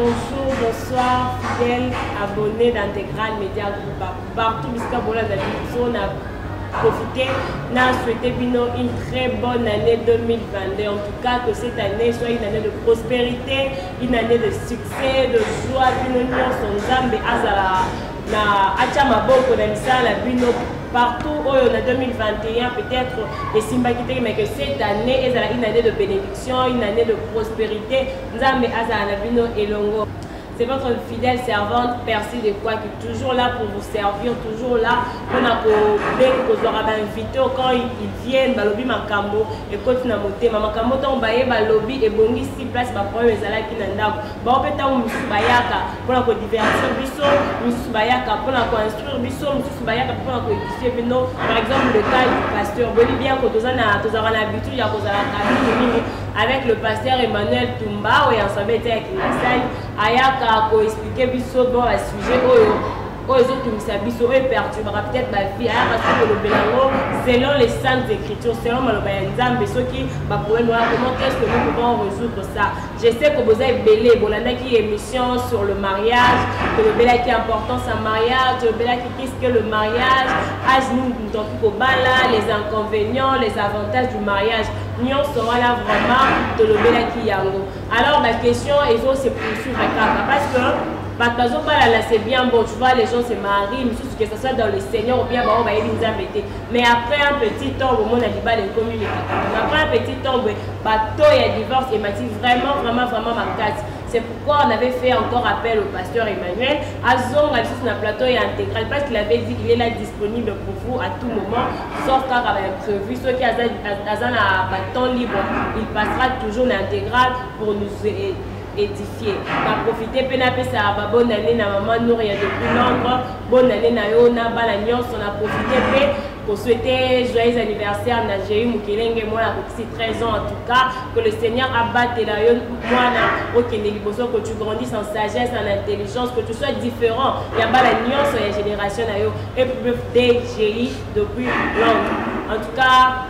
Bonjour, bonsoir, fidèles abonnés d'Intégral Média Group. Partout, on a profité, on a souhaité une très bonne année 2022. En tout cas, que cette année soit une année de prospérité, une année de succès, de joie, une union sans Zambé, Azala, na Achamaboko, la Bino. Partout où on a 2021, peut-être les Simbakité, mais que cette année est une année de bénédiction, une année de prospérité. Nzambe Azala Bino et Longo. C'est votre fidèle servante Percy de quoi qui est toujours là pour vous servir, toujours là. On a invité quand ils viennent, balobi makambo et continue à monter. Makambo ton baye balobi et bongi si place ba problème ezala ki nandako. Ba opeta musu bayaka pour la divertir biso, musu bayaka pour la instruire biso, musu bayaka pour la édifier bino. Par exemple le cas du pasteur Bolivien ko tozana l'habitude ya kozala kabini avec le pasteur Emmanuel Tumba ou ensemble était avec Nassai ayaka ko expliquer biso bon à sujet oyo autres biso et perturbera peut-être ma vie parce que le belango selon les saintes écritures selon maloba nzambe soki ba problème comment est-ce que nous pouvons résoudre ça. Je sais que vous avez belé bolanda qui émission sur le mariage que le bela qui est important sa mariage le bela qui qu'est-ce que le mariage âge nous donc kobala les inconvénients les avantages du mariage nous sera là vraiment de le bela qui yango. Alors la question est se poursuivre parce que c'est bien bon, tu vois, les gens se marient, que ce soit dans le Seigneur ou bien mais après un petit temps, au monde a dit les communes. Après un petit temps, bateau et divorce et m'a dit vraiment ma casse. C'est pourquoi on avait fait encore appel au pasteur Emmanuel. Azong a dit un plateau et intégral parce qu'il avait dit qu'il est là disponible pour vous à tout moment, sauf quand il avait prévu. Ceux qui ont un temps libre, il passera toujours l'intégral pour nous édifier. On a profité pénapé ça va bonne année na maman Nouria depuis Londres, bonne année na Yona Balagnos, on a profité pour souhaiter joyeux anniversaire na Jéhu Mukelenge moi la 13 ans en tout cas que le Seigneur abatte la yon moi na okende liboso que tu grandisses en sagesse en intelligence que tu sois différent il y a Balagnos et génération na yo et birthday Jéhu depuis Londres. En tout cas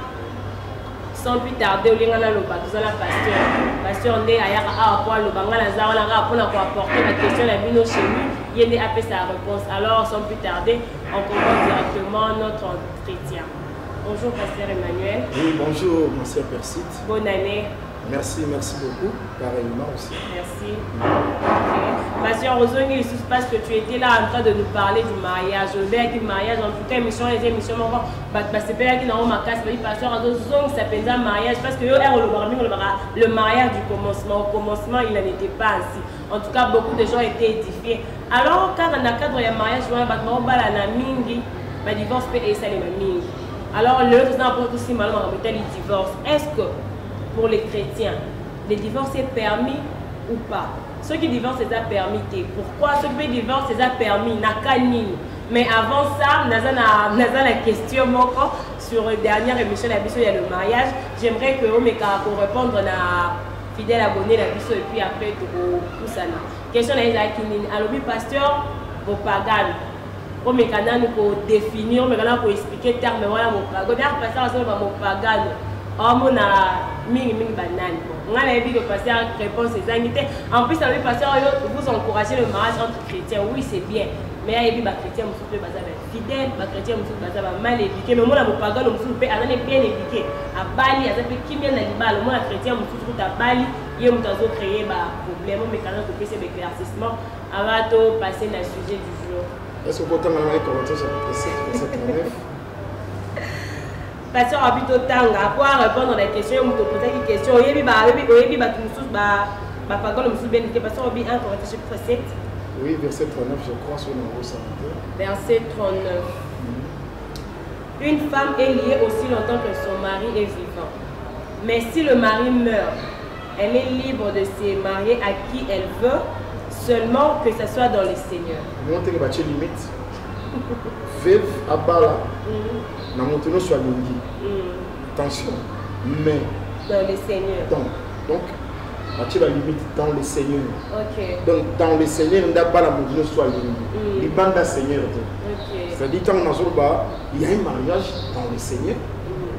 sans plus tarder, on a le pasteur Ndé ayaka a pour le bangala zawana pour apporter la question la bino chez lui, il a appelé sa réponse. Alors sans plus tarder, on commence directement notre entretien. Bonjour pasteur Emmanuel. Oui, bonjour mon cher Percy. Bonne année. Merci beaucoup, pareillement aussi. Merci. Pasteur Ozongi, il se passe que tu étais là en train de nous parler du mariage. Le mariage, en tout cas, émission, les émissions, c'est pas là qui n'a ma casse, mais pasteur Ozongi, ça fait un mariage parce que le mariage du commencement. Au commencement, il n'en était pas ainsi. En tout cas, beaucoup de gens étaient édifiés. Alors, quand dans le cadre du mariage, on va divorce et ça les mingi. Alors, le temps aussi malheureusement le divorce. Est-ce que pour les chrétiens, le divorce est permis ou pas? Ceux qui divorcent, c'est permis. Pourquoi ceux qui divorcent, c'est permis? Mais avant ça, nous avons la question sur la dernière émission de la Bisso, il y a le mariage. J'aimerais que vous répondre à la fidèle abonné de la Bisso et puis après tout ça. Question de la alors oui, pasteur, vos pagans. Vous nous définir, vous expliquer le terme, voilà mon pagan. Pasteur, c'est mon pagan. On a mis banane. On a vu que passer à réponse aux invités. En plus, vous encouragez le mariage entre chrétiens. Oui, c'est bien. Mais il y a des chrétiens qui sont fidèles, des chrétiens qui sont mal éduqués. Mais moi, je suis bien éduqué. À Bali, à qui vient à Bali, moi, les chrétiens qui sont à Bali, ils ont créé des problèmes. Mais quand on fait ces éclaircissements, avant de passer dans le sujet du jour. Est-ce que vous pouvez commenter sur le 7, 39? Pasteur Abito Tanga, pour répondre à la question, vous posez une question. Oui, verset 39, je crois, sur le numéro 52. Verset 39. Une femme est liée aussi longtemps que son mari est vivant. Mais si le mari meurt, elle est libre de se marier à qui elle veut, seulement que ce soit dans le Seigneur. Montez les limites. Veuve à Bala. Dans mon tenue soit lingi. Attention. Mais. Dans le Seigneur. Donc, la limite dans le Seigneur. Ok. Donc, dans le Seigneur, on n'a pas la montagne soit lingi. Il bande à Seigneur. C'est-à-dire, quand il y a un mariage dans le Seigneur.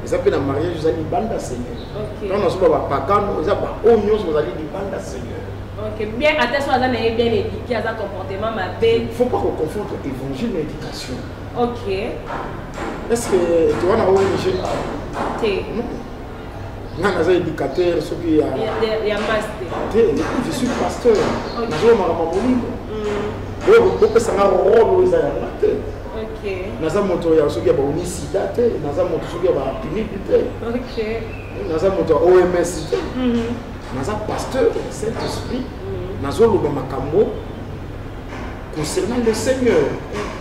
Ils appellent un mariage, ils ont dit bande à Seigneur. Quand on a pas pagan, ils ont dit bande à Seigneur. Ok, bien, à tel soit bien éduqué à ça comportement, ma belle. Il ne faut pas qu'on confonde évangile et éducation. Ok. Est-ce que tu vois, on a non. Je suis éducateur, il y a master. Je suis pasteur. Je suis rôle ok. Naza moto ya soki ya ba unisida te, naza moto soki ya ba pinidi te. Ok. Naza moto OMS te. Naza pasteur, Saint-Esprit. Nazo loba makambo concernant le Seigneur.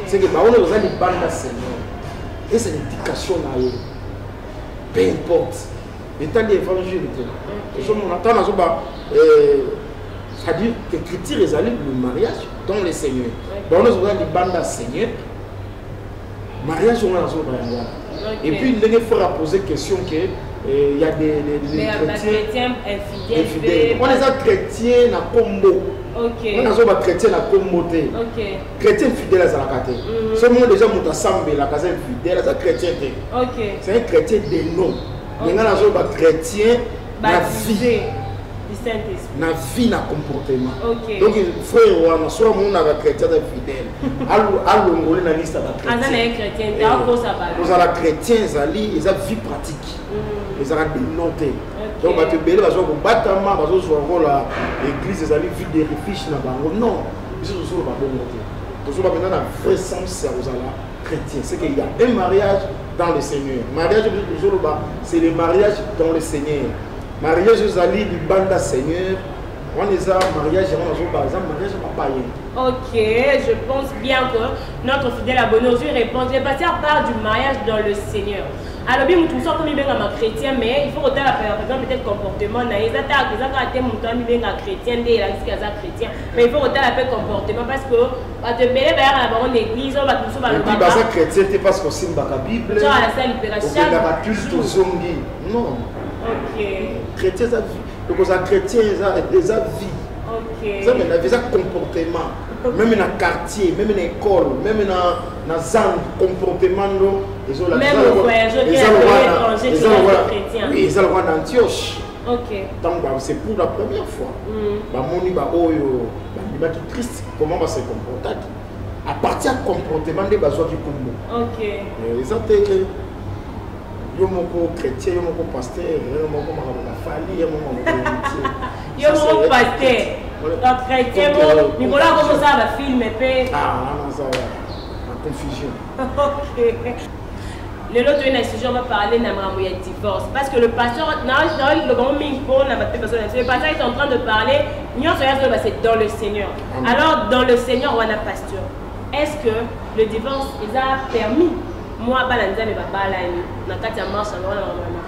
C'est que ba on est dans banda Seigneur. Et c'est l'éducation na yo. Peu importe. L'état de l'évangile. On attend nazo ba c'est-à-dire que l'écriture est allée le mariage dans le Seigneur. Ba on est dans banda Seigneur. Mariage, on a et puis, il faut poser question que il y a des chrétiens infidèles. On les a chrétiens à combo. Ok. On a des chrétiens à combo. Chrétiens fidèles à la carte. Ce moment déjà, on a sambe la case fidèle, c'est chrétien. C'est un chrétien de nom. Il y a des chrétiens la vie. Na vie, na comportement. Donc, frère, on a soit mon chrétien fidèle. Allons na liste de chrétiens. Nous avons chrétiens, ils ont vie pratique. Ils ont dénoté. Donc, tu peux dire que battement, l'église, ils ont vie de refuge. Non, ils sont toujours pas bon côté. Toujours pas maintenant dans vrai sens chrétien. C'est qu'il y a un mariage dans le Seigneur. Mariage, c'est le mariage dans le Seigneur. Mariage aux alliés du banda Seigneur, on les a mariage, par exemple, mariage à païen. Ok, je pense bien que notre fidèle abonné aujourd'hui répond. Les pasteur parle du mariage dans le Seigneur. Alors, bien, nous tous sommes comme un chrétien, mais il faut retenir par exemple peut-être comportement. Mais il faut retenir un comportement parce que à te mêler vers la église, on va tout ça. Et puis, ça chrétien, c'est parce qu'on signe la Bible. Tu as la salle libération. Non. Ok. Chrétien, ça vie. Donc, les chrétiens, ils ont des vie. Ok. Ils ont des comportements. Même dans le quartier, même dans l'école, même dans le comportement. Même au voyage, ils ont en Antioche. Ok. Donc, c'est pour la première fois. Qui triste, comment va se comporter. À partir du comportement des besoins qui combo. Ok. Ils ont été. Yo moko chrétien, yo moko pasteur, yo moko famille, yo moko pasteur. Donc chrétien, mais voilà comment ça va film et ah non ça va. Confusion. Ok. Le lot de sujet on va parler de divorce parce que le pasteur dans le grand micro n'a pas personne. Le pasteur est en train de parler, c'est dans le Seigneur. Alors dans le Seigneur on a pasteur. Est-ce que le divorce il a permis moi balanza me babalani na kati ya marche na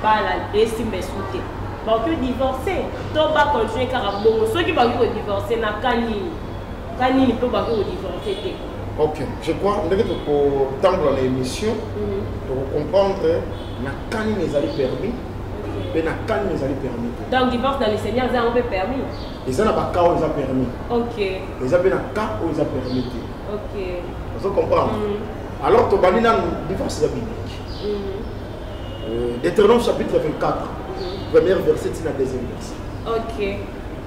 bala esi mesute ba que divorcer to ba continuer car bon ceux qui ba ko divorcer na kanini peut ba ko divorcer te. OK, je crois on devait pour tendre l'émission pour comprendre na kanini les allait permis et na kanini les allait permis. Donc divorce dans le Seigneur ça on peut permis. Et ça n'a pas cas où ils a permis. OK. Les avez na cas où ils a permis. OK. Vous comprenez? Alors, tu as dit le divorce biblique. Deutéronome chapitre 24, premier verset, c'est la deuxième verset. Ok.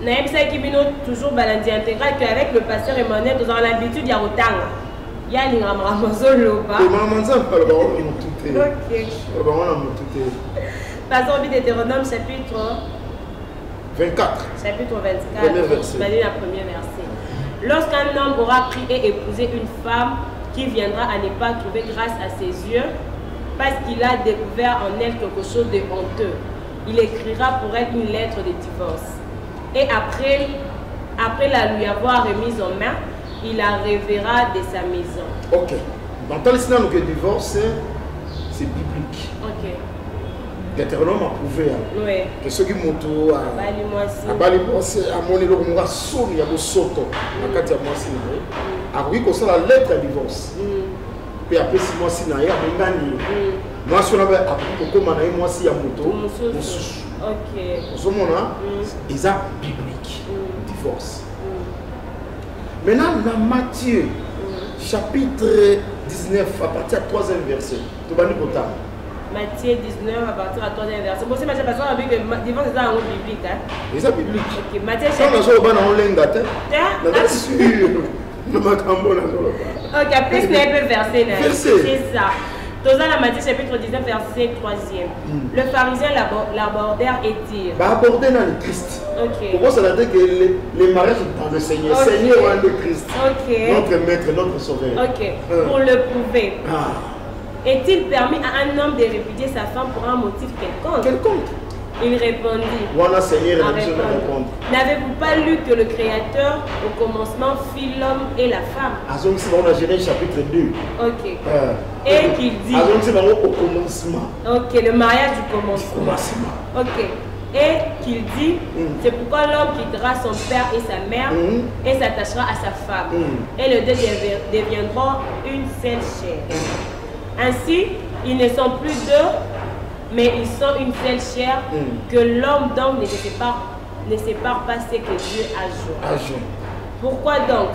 Naïm Saïkibino, toujours balandi intégral qu'avec le pasteur Emmanuel, nous avons l'habitude de Yarotang. Il y a une Ramazon Loba. Et Ramazon, pas le baron, ils m'ont tout été. Ok. Le baron, ils m'ont tout été. Passons au Deutéronome chapitre 24. Chapitre 24. Premier verset. La première verset. Lorsqu'un homme aura pris et épousé une femme, qui viendra à ne pas trouver grâce à ses yeux parce qu'il a découvert en elle quelque chose de honteux. Il écrira pour elle une lettre de divorce. Et après la lui avoir remise en main, il la reverra de sa maison. Ok. Dans le sens où le divorce, c'est biblique. Ok. Deutéronome a prouvé que ceux qui montent à Balimoisi, à Monelo, à Souri, à Soto, à Katia Moisi, a oui, qu'on sait la lettre de divorce. Puis après, si moi, si naïa, moi, si on avait appris que comme moi, si à moto, ok. En ce moment-là, ils ont biblique, divorce. Maintenant, dans Matthieu, chapitre 19, à partir du 3e verset, tu vas nous Matthieu 19 à partir de 3e verset. C'est possible, parce qu'on a vu que divorce est un mot biblique. Et ça biblique. Ok, Matthieu chapitre. Ok, après ce n'est pas verset. C'est ça. Dans la Matthieu chapitre 19 verset 3e. Le pharisien l'abordèrent et dit. Aborder dans le Christ. Ok. Pourquoi ça veut dire que les mariages dans le Seigneur. Seigneur en le Christ. Ok. Notre maître, notre sauveur. Ok. Pour le prouver. Est-il permis à un homme de répudier sa femme pour un motif quelconque? Quelconque. Il répondit. Voilà, Seigneur, n'avez-vous pas lu que le Créateur, au commencement, fit l'homme et la femme? On a Genèse chapitre 2. Ok. Et qu'il dit. Au commencement. Ok, le mariage du commencement. Ok. Et qu'il dit, c'est pourquoi l'homme quittera son père et sa mère et s'attachera à sa femme. Et les deux deviendront une seule chair. Ainsi, ils ne sont plus deux, mais ils sont une seule chair, que l'homme donc ne sépare pas ce que Dieu a joint. Pourquoi donc,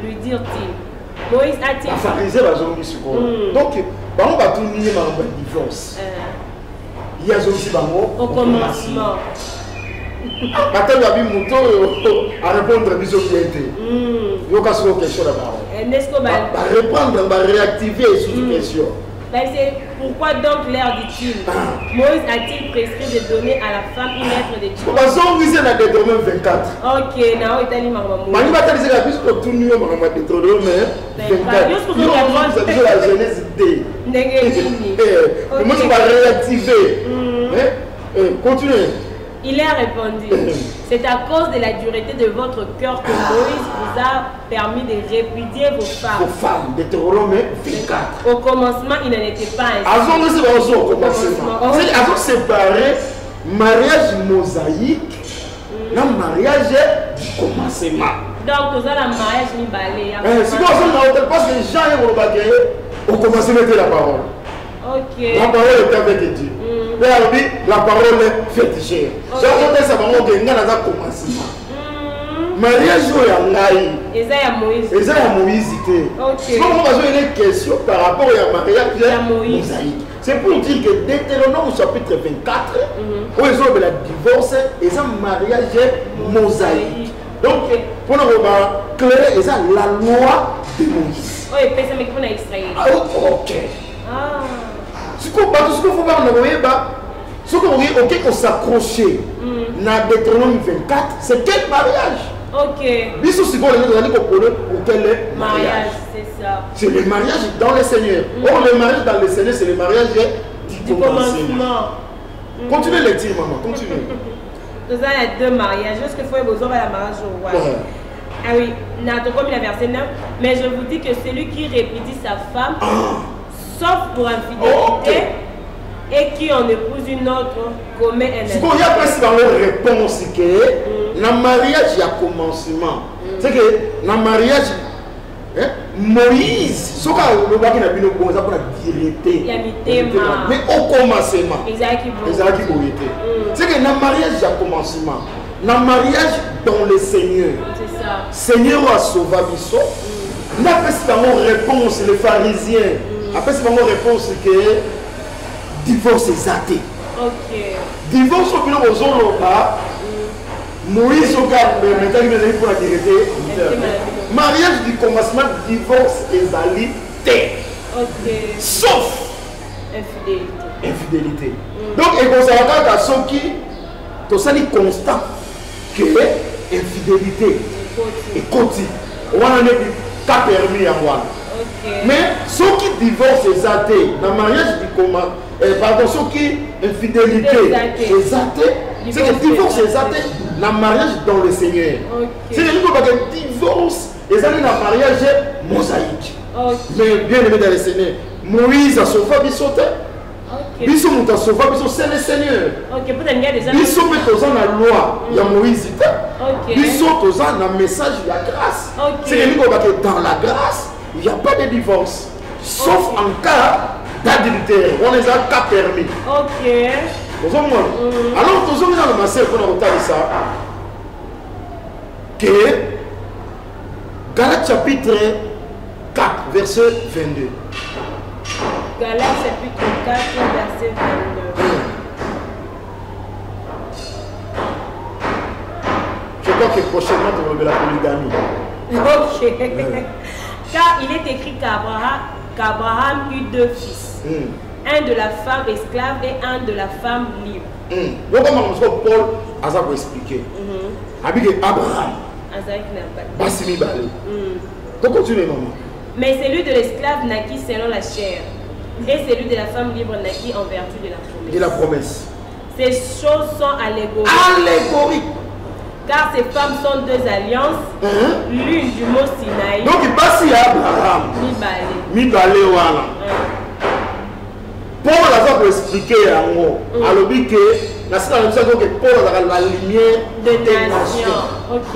lui dire-t-il? Moïse a-t-il... Donc, on va tout nier le divorce. Il y a aussi au commencement. Maintenant, il y a un mouton à répondre à des objectifs. Il y a une question là-bas. Répondre, réactiver sur une question. Pourquoi donc l'air dit-il? Moïse a-t-il prescrit de donner à la femme une lettre de Dieu? Parce qu'on vise la Deutéronome 24. Ok, non, il est allé marmamou. Mais il va te dire que puisque tout le monde a Deutéronome 24. Il y a la Genèse D. Moi, je vais réactiver. Continuez. Il a répondu, c'est à cause de la dureté de votre cœur que Moïse vous a permis de répudier vos femmes. Vos femmes, Deutéronome 24. Au commencement, il n'en était pas ainsi. Avant, au commencement. Avant séparer mariage mosaïque, le mariage du commencement. Donc, vous avez le mariage ni balé. C'est quoi ça? Parce que les gens ont commencé à mettre la parole. Ok. La parole était avec Dieu. La parole est fétichée. Donc, ça va commencement. Mariage et ça Moïse. Et ça Moïse. C'est pourquoi on a une question par rapport au mariage mosaïque. C'est pour dire que Deutéronome chapitre 24, où ils ont le divorce, et ça mariage mosaïque. Donc, pour nous clairer, et ça la loi de Moïse. Oui, mais ça me fait extraire. Ok. Ce qu'il faut faire, ce qu'on peut s'accrocher dans Deutéronome 24, c'est quel mariage? Ok. Bisous, c'est quoi quel mariage? C'est ça. C'est le mariage dans le Seigneur. Or, le mariage dans le Seigneur, c'est le mariage du commencement. Continuez les dire, maman, continuez. Nous avons deux mariages. Est-ce qu'il faut besoin de la mariage au roi? Ah oui, comme il a verset 9. Mais je vous dis que celui qui répudie sa femme, sauf pour infidélité, et qui en épouse une autre, commet un adultère. Il y a presque dans leur réponse que dans le mariage, il y a commencement. C'est que dans le mariage, Moïse, ce que le bac n'a pas pour la directer. Mais au commencement, c'est que dans le mariage, il y a commencement. Dans le mariage, dans le Seigneur, Seigneur a sauvé Bissot. On a fait cette réponse, les pharisiens. Après, c'est vraiment réponse que divorce est athée. Ok. Divorce au final aux Moïse au cas maintenant il est pour la directer. Mariage du commencement, divorce est alité. Ok. Sauf infidélité. Donc, et qu'on s'arrête à ceux qui sont constant que infidélité et continue. On a un cas permis à moi. Mais ceux qui divorcent les athées, dans le mariage du commencement, pardon, ceux qui infidélité les athées, c'est que divorce les athées, dans le mariage dans le Seigneur. C'est que divorce les athées dans le mariage mosaïque. Mais bien aimé dans le Seigneur, Moïse a sauvé Bissoté. Bissot a sauvé Bissot, c'est le Seigneur. Bissot met dans la loi, il y a Moïse. Bissot dans le message de la grâce. C'est que dans la grâce, il n'y a pas de divorce. Sauf en cas d'adultère. On les a cas permis. Alors, tous les gens dans le massé pour nous ça. Que Galates chapitre 4, verset 22. Galates chapitre 4, verset 22. Je crois que prochainement, tu vas la polygamie. Ok. Car il est écrit qu'Abraham eut 2 fils. Un de la femme esclave et un de la femme libre. Donc, comment Paul a ça pour expliquer? Abraham. Bassimi Balé. Donc, continue, maman. Mais celui de l'esclave naquit selon la chair. Et celui de la femme libre naquit en vertu de la promesse. De la promesse. Ces choses sont allégoriques. Allégoriques. Car ces femmes sont 2 alliances. L'une du mot Sinaï. Donc, il passe à Abraham. Mibalé. Voilà. Paul a ça pour expliquer en gros. Alors, que la situation que Paul a la lumière des nations. Ok.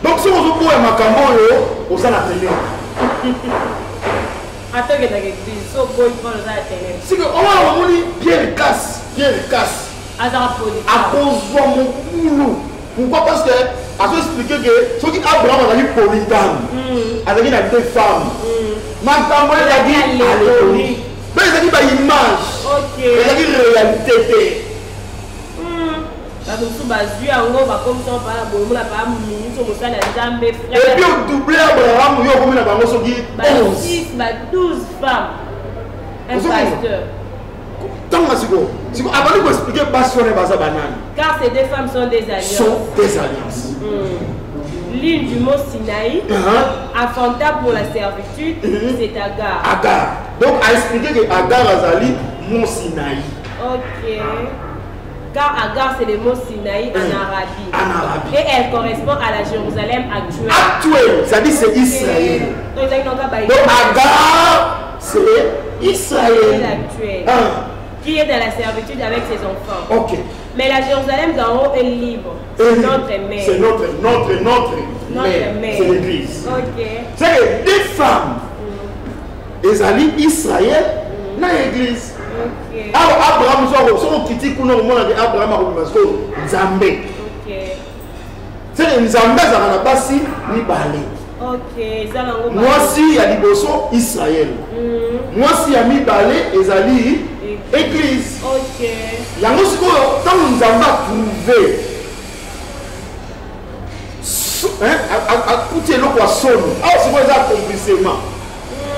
Donc, si on se trouve à Makambo, on s'en a tenu. Attends que tu as dit, so boy, Paul a tenu. Si on a dit, Pierre casse. À cause de mon boulot. Pourquoi? Parce que, à se expliquer que ce qui Abraham a dit polygame, avec 2 femmes. Makambo, il a dit allégorie. Mais il a dit par image. Ok. Il a dit réalité. Et puis on doublait Abraham, il y a combien de 12 femmes. Un pasteur. Avant de expliquer car ces 2 femmes sont des alliances. L'une du mot Sinaï, affronta pour la servitude, c'est Agar. Donc, à expliquer que Agar Azali, mot Sinaï. Ok. Car Agar, c'est le mot Sinaï en Arabie. Et elle correspond à la Jérusalem actuelle. Ça dit c'est Israël. Donc, Agar, c'est Israël actuel. Qui est dans la servitude avec ses enfants. Ok. Mais la Jérusalem d'en haut est libre. C'est notre mère. C'est notre mère. C'est l'église. Ok. C'est 2 femmes. Ezali Israël dans l'église. Ok. Alors Abraham soit critique ou non Abraham a Nzambe. Ok. C'est Nzambe ça na basi ni balé. Ok. Ça lango. Moi si il y a liboso Israël. Moi si il y a mi balé Ezali église. Ok. Yango sikoyo tant Nzambe a trouvé à coûter le poisson. Ah c'est quoi ça accomplissement?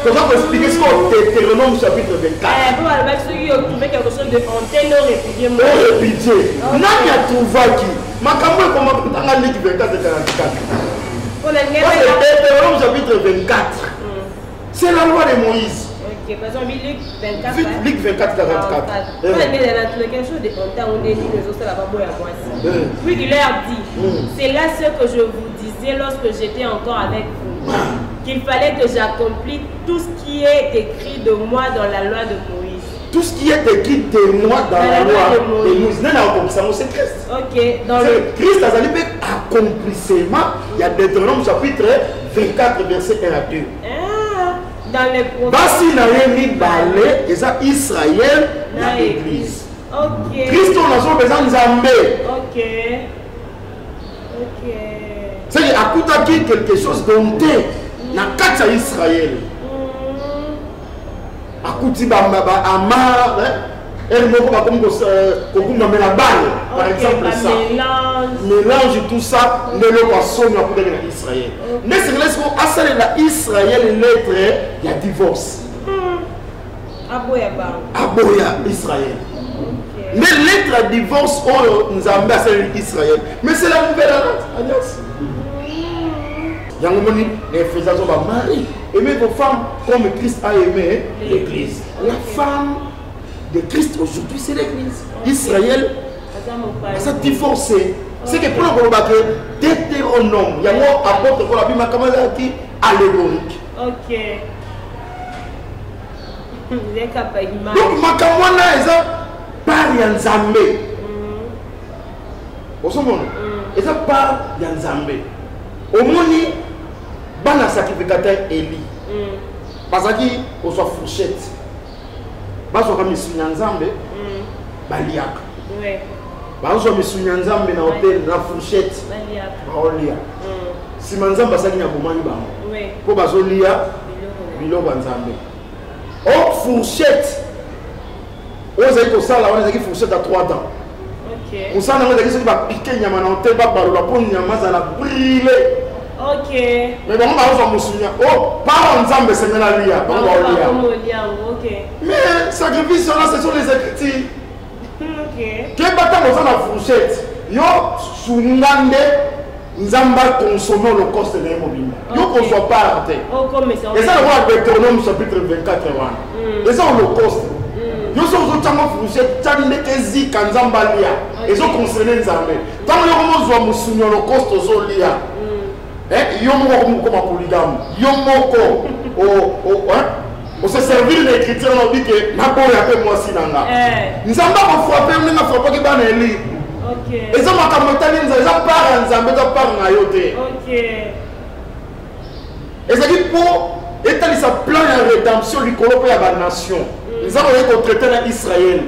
Comment expliquer ce qu'on Deutéronome chapitre 24? Pour ceux qui ont trouvé quelque chose de antenne, on répudié. On répudié. N'a a trouvé qui? Makambo est comment tu as dit 24 et 44? Deutéronome chapitre 24. C'est la loi de Moïse. Ok, par exemple, Luc 24. Luc 24 44. On a mis quelque chose de antenne, on est dit les autres, ça va pas à moi. Puis il leur dit, c'est là ce que je vous disais lorsque j'étais encore avec vous. Qu'il fallait que j'accomplisse tout ce qui est écrit de moi dans la loi de Moïse. Tout ce qui est écrit de moi dans la loi de Moïse. Non, accomplissement, c'est Christ. Ok. Dans Christ a dit accomplissement. Il y a Deutéronome chapitre 24, verset 1 à 2. Dans les prophètes. Basi n'a rien mis balé, et ça Israël dans l'église. Ok. Christ, on a besoin de Nzambe. Ok. Ok. C'est à coup de quelque chose dont na kati Israël. Akuti amar elle moko ba comme ko la balle par exemple ça. Mélange tout ça ne le passons na pour Israël. Mais c'est là qu'on asale la Israël lettre il y a divorce. Aboya Israël. Mais lettre divorce nous a ambassadé Israël. Mais c'est la nouvelle alliance. Yangomoni, les frères sont mariés. Aimez vos femmes comme Christ a aimé l'église. La femme de Christ aujourd'hui, c'est l'église. Israël, ça divorcé. C'est que pour le moment, Deutéronome, il y a un apôtre pour la Bible, qui allégorique. Ok. Donc, Makamwana, ils ont par Yanzambe. Vous savez, ils ont par Yanzambe. Au moni, bana sacrificateur Eli. Parce qu'il on soit fourchette. Parce qu'on a mis sur Nzambe, baliak. Ouais. Parce qu'on a mis sur Nzambe na hôtel na fourchette. Baliak. Baolia. Si Nzambe ça qui na bomani ba. Ouais. Pour bazolia, bilo Nzambe. Oh, fourchette. Vous avez que ça là, on a dit fourchette à 3 dents. Ok. On s'en a dit que ça va piquer, nyama na hotel, va balola pour nyama ça la brûler. Ok. Mais bon, on va me souvenir. Oh, pas en zambe, c'est maintenant lia. Ok. Mais sacrifice là, ce sont les écritures. Ok. Quel bâtard on a la fourchette? Yo, soungande, nzamba consommer le coste de l'immobilier. Yo, qu'on soit pas arrêté. Et ça, on voit Deutéronome chapitre 24. Et ça, on le coste. Yo so chama fourchette tande kezi kanzamba lia ezo concerner nzambe tant yo mo zo musunyo lo costo zo lia yo mo ko ma polygame yo moko o se servir l'écriture no dit que na bo ya pe moi sinanga nzamba ko frapper nga frapper ki bana eli OK ezo makambo tani nzamba para nzambe to para na yo te OK ezaki po etali sa plan ya rédemption likolo pe ya ba nation. Nous avons traité dans Israël.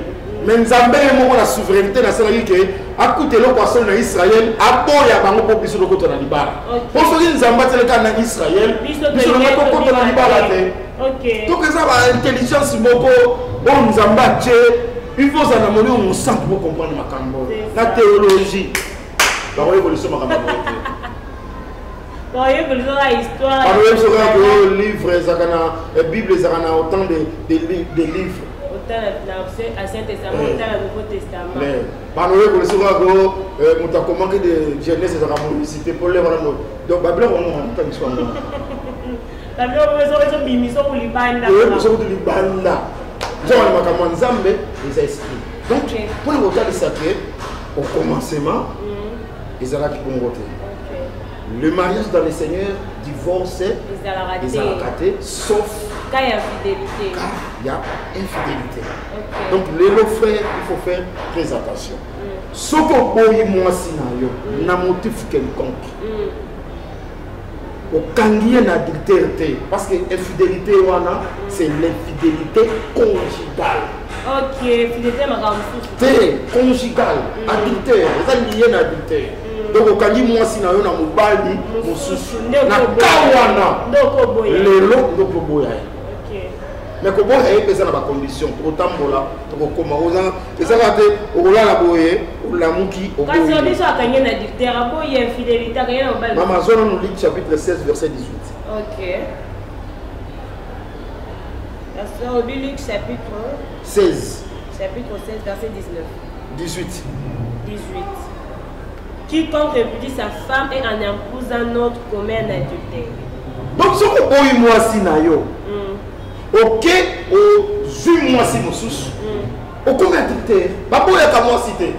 Mais nous avons la souveraineté dans ce qui a coûté le poisson dans Israël. À bord, il y a un peu plus de côté dans l'Ibar. Pour ceux qui nous avons le cas dans Israël, nous avons le côté dans l'Ibar. Donc, nous avons l'intelligence, nous avons battu. Il faut en amener au centre pour comprendre ma cambo. La théologie. La révolution, ma cambo. La histoire. Le livre, la Bible, autant de livres. Autant l'Ancien Testament, autant le Nouveau Testament. Par exemple, on a commandé de Genèse et de la cité pour les vraiment. Donc, la Bible, on a un histoire. La Bible, on a un bimiso pour les bandes. Oui, on a un banda. Nous avons un Nzambe des esprits. Donc, pour le voter sacré, au commencement, ils ont qui pour voter. Le mariage dans le Seigneur, divorce, ils ont raté, sauf quand il y a infidélité. Il y a infidélité. Okay. Donc, les frères, il faut faire très attention. Ce que vous moi sinayo, n'a motif quelconque. Au kangier n'a adultère, parce que l'infidélité, c'est l'infidélité conjugale. Ok, fidélité, ma conjugale, adultère, c'est lié à adultère. Donc, quand on dit moi si na yo na mobali mosusu na kawana lelo ndoko boya. OK. Mais ko boya epesa na ba condition pour tambola to koma oza ezaka te okola la boye olamuki oboye. Kasi obiso akanye na dictaire boye infidélité akanye na mobali. Maman zone nous lit chapitre 16 verset 18. OK. La sœur Luc chapitre 16. Chapitre 16 verset 19. 18. 18. Quiconque répudie sa femme et en épouse un autre commet un adultère. Donc, ce que vous moi si na yo, ok, au ju moi si mosus, au commet adultère, babo ya ka moi cité.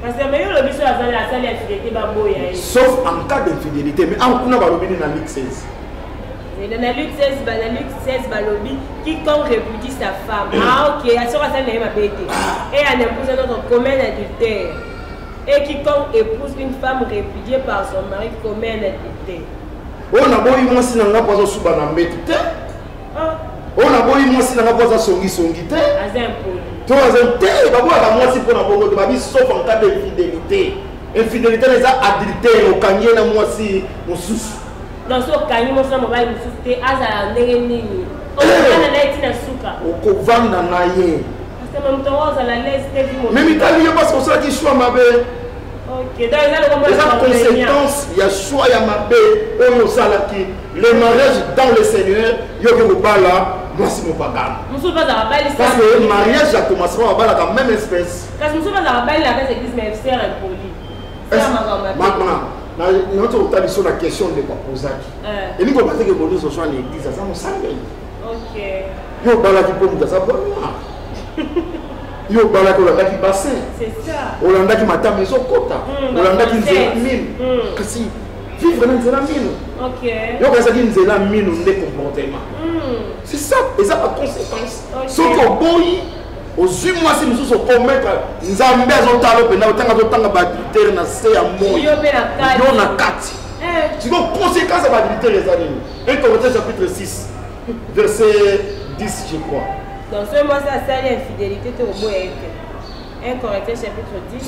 Parce que mais le biso a la salle infidélité babo ya. Sauf en cas d'infidélité, mais en kuna ba robini na Luc 16. Et dans Luc 16, balobi, quiconque répudie sa femme. Ah ok, à ce moment ça n'est pas bête. Et en épouse un autre commet un adultère. Et quiconque épouse une femme répudiée par son mari commet un adultère. On a beau y moi si n'a pas sous banambete. On a beau y moi si n'a pas songi te. Toi un té, babo à moi si pour na bogo de ma vie sauf en cas d'infidélité. Infidélité les a adultère au kanye na moi si mon sous. Dans ce kanye mon sama ba musu te azala ndenge nini. O kana na etina suka. O ko vanda na ye. Même Italie, parce que ça qui choix ma belle. Ok, dans les conséquences, il y a choix, il y a ma belle. Le mariage dans le Seigneur, il y a un bala, moi c'est mon papa. Parce que le mariage a commencé à la même espèce. Parce que nous sommes à la belle, la église, mais c'est un poli. Maintenant, notre tradition, la question de Paposaki. Et nous, on va dire que nous sommes à l'église, ça nous semble. Ok. Il y a un bala qui peut nous dire yo bala ko la ki bassin c'est ça olanda ki matame so kota olanda ki nzela mine kasi vivre dans nzela mine OK yo kasi ki nzela mine ne comportement c'est ça et ça a conséquence so ko boyi aux mois si nous sommes commettre nzambe azotalo pena otanga totanga ba adultère na se ya moyo yo na kati tu vois conséquence ba adultère les années 1 Corinthiens chapitre 6 verset 10 je crois. Dans ce mois, ça sert l'infidélité au bout. 1 Corinthiens chapitre 10.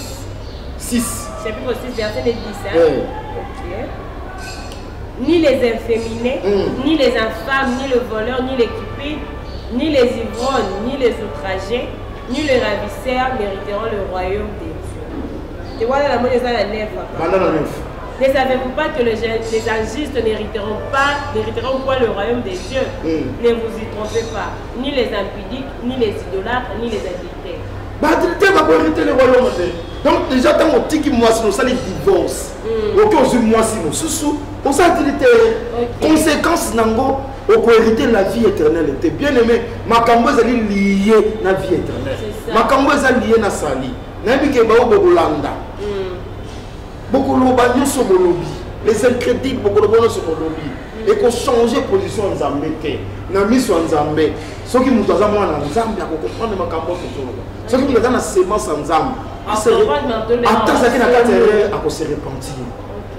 6. Chapitre 6, verset 10. Hein? Ok. Ni les inféminés, ni les infâmes, ni le voleur, ni les cupides, Ni les ivrognes, ni les outragés, ni les ravisseurs n'hériteront le royaume des dieux. Tu vois là, la moitié de la 9. Ne savez-vous pas que les injustes n'hériteront point le royaume des dieux? Ne vous y trompez pas. Ni les impudiques, ni les idolâtres, ni les adultères. Adultère va hériter le royaume. Donc déjà, tant qu'on dit que moi, c'est ça les divorces. Ok, on se moi, c'est nous sous. On s'est adultère. Conséquence, nango, on hériter la vie éternelle. T'es bien aimé. Ma camboise est liée à la vie éternelle. Ma camboise est liée à la sali. N'aimez que bao bobolanda. Beaucoup de gens sont les incrédibles, beaucoup de gens sont et qu'on change de position en Zambie. Na mission en Zambie. Ceux qui nous ont en Zambie, à comprendre ma campagne. Ceux qui nous ont la sémence en Zambie. Attends, ça qui n'a pas intérêt à se repentir.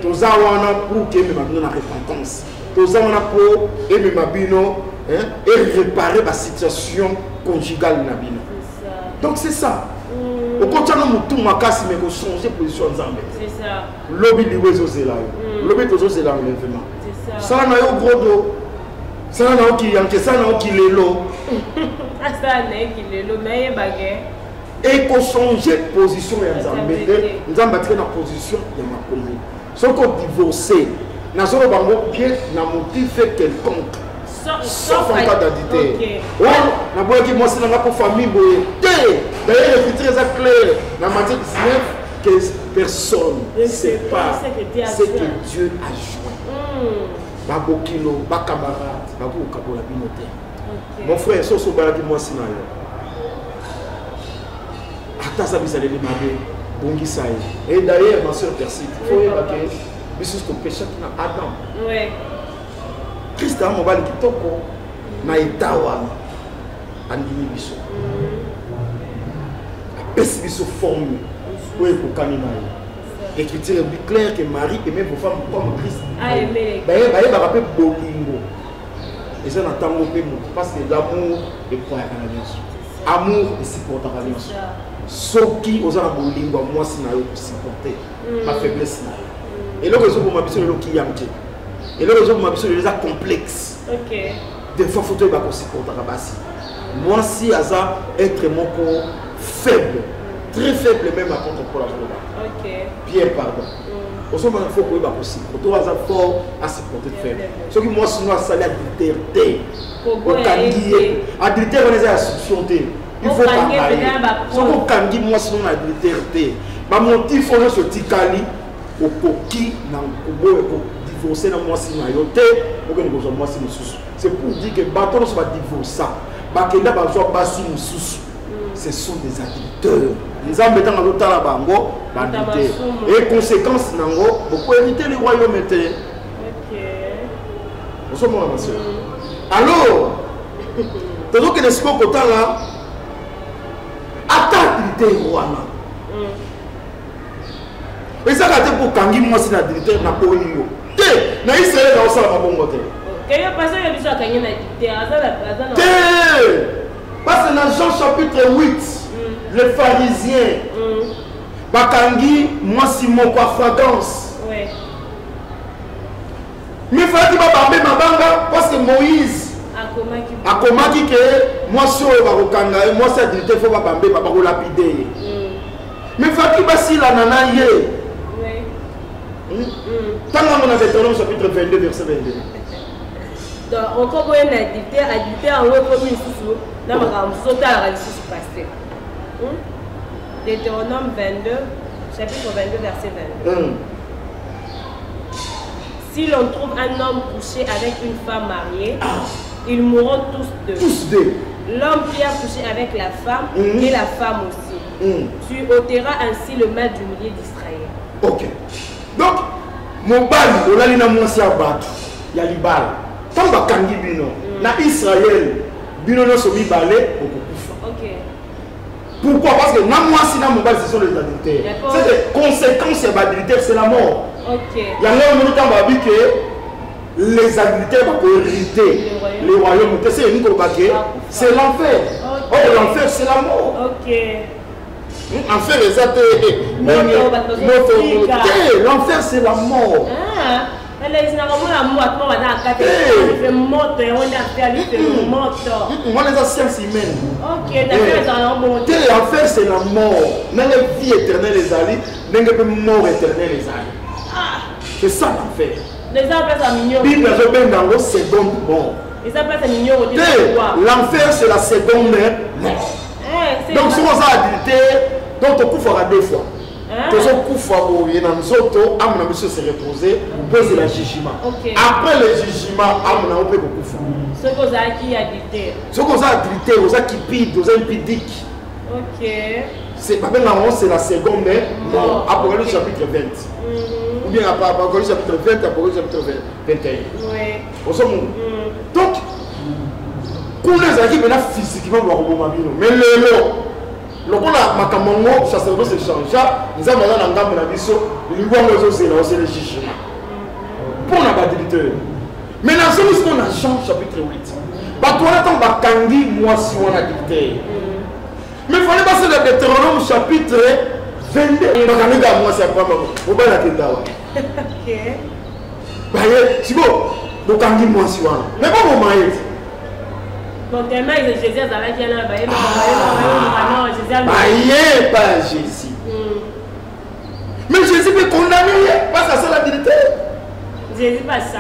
Tous avons pour que nous maintenant la repentance. Tous avons pour aimer ma bino et réparer la situation conjugale na bino. Donc c'est ça. Au contraire, nous avons changer de position en Zambie. C'est ça. Lobby de Wezo Zela. Lobby de Wezo Zela, évidemment. C'est ça. Ça n'a pas gros dos. Ça n'a pas qui yanke, ça n'a pas qui l'élo. Ça n'a pas qui l'élo, mais il y a baguette. Et qu'on change de position en Zambie. Nous avons battu dans la position de ma commune. Si on divorcé, nous avons bien un motif quelconque. Sauf en cas d'adultère. Oui, na boya qui moi c'est dans la famille boye. D'ailleurs le futur est clair. Dans Matthieu 19 que personne ne sait pas ce que Dieu a joint. Ba bokilo, ba camarade, ba ko kabola binote. Mon frère so so bala qui moi c'est na yo. Ata ça bizale les mabe bongi ça. Et d'ailleurs ma sœur Percy, il faut évacuer bisus ko péché qui na Adam. Oui. Christ a mobali kitoko na etawa andimi biso apesi biso forme oyo ekokani na ye. L'écriture est claire que Marie aimait vos femmes comme Christ bayebaka mpe bolingo eza na ntango mpe moto parce que l'amour ekwayaka na nyonso, amour esupportaka nyonso. Soki oza na bolingo ya mwasi na yo kosupporte bafaiblesse na yo eloko ezoboma biso lelo kiyamke. Et là, les hommes sont complexes. Des fois, il faut que je supporte. Moi, si Aza, être mon corps faible, très faible même à contre pour la journée. Pierre, pardon. Au sommet, il faut que je supporte. Toi, Aza fort à supporter faible. Ce qui moi, sinon, ça l'est adultère. Adultère, on est à substituer. Il faut pas parler. Ce qu'on dit, moi, sinon, adultère. Ma motif, on est sur Tikali, au coquille, dans le divorcer dans moi si nayoté pour que nous moi si nous. C'est pour dire que bateau se va divorcer. Bakenda ba zo basi mususu. Ce sont des adulteurs. Les embêtants dans l'autre la bango, bandité. Et conséquence nango, beaucoup hériter le royaume était. On se moi ma sœur. Alors, toujours que les sport côté là attaque hériter roana. Et ça gâté pour kangi moi si na directeur na ko yo. Na Israël na osala mabongo te. Parce que dans Jean chapitre 8, les pharisiens, bakangi moi si mon quoi fragrance. Mais il fallait que ma banga parce que Moïse a commandé que moi si on va recanga moi c'est adultère faut pas bamber pas lapider. Mais il fallait que la nana yé. Tant qu'on a Deutéronome chapitre 22 verset 22. Donc encore un adultère en haut comme une sous là on va sauter à la réussite pasteur. Deutéronome 22 chapitre 22 verset 22. Si l'on trouve un homme couché avec une femme mariée, ils mourront tous deux. Tous deux. L'homme qui a couché avec la femme et la femme aussi. Tu ôteras ainsi le mal du milieu d'Israël. Ok. Donc, mon bal, on a une amoncia battu. Il y a l'ibal. Quand on a bino, na Israël, bino no sobi balé, ok. Pourquoi? Parce que na moi si na mon bal, ce sont les adultères. C'est des conséquences de l'adultère, c'est la mort. Ok. Il y a un moment où que les adultères vont hériter les royaumes. C'est l'enfer. Oh, l'enfer, c'est la mort. Ok. L'enfer, l'enfer c'est la mort. Elle est là comme la moto, moi dans 4 il fait moto et on a fait lui fait moto. Moi les sciences humaines. OK, d'accord, dans bon. Quelle affaire c'est la mort. Même la vie éternelle les alliés, même la mort éternelle les alliés. Ah, c'est ça l'affaire. Les gens appellent ça mignon. Bible a fait dans le seconde mort. Ils appellent ça mignon. L'enfer c'est la seconde mort. Donc si on a adultère, donc on couvre deux fois. Tous on couvre il y a nous autres, amna monsieur se reposer, poser le jugement. Après le jugement, amna on peut couvre. Ce qu'on a qui adultère. Ce qu'on a adultère, on a qui pide, on a impidique. OK. C'est pas bien c'est la seconde mort. Apocalypse chapitre 20. Ou bien Apocalypse chapitre 20, Apocalypse chapitre 21. Oui. Au sommet. Donc, quand les équipes maintenant physiquement mais le makambo sacerdoce se changea, nous avons dans ngambo na biso, nous voyons c'est le jugement. Pour la badilité. Maintenant, ce qu'on a Jean chapitre 8. Bah toi là tant bakangi moi si on a dicté. Mais il fallait passer le Deutéronome chapitre 22. Bakangi moi c'est pas moi. Au bas la kendawa. OK. Bah si bon, bakangi moi si on. Mais pas mon mari. Donc tellement Jésus a là qui est là, bah pas Jésus. Mais Jésus peut condamner parce que c'est la vérité. Jésus pas ça,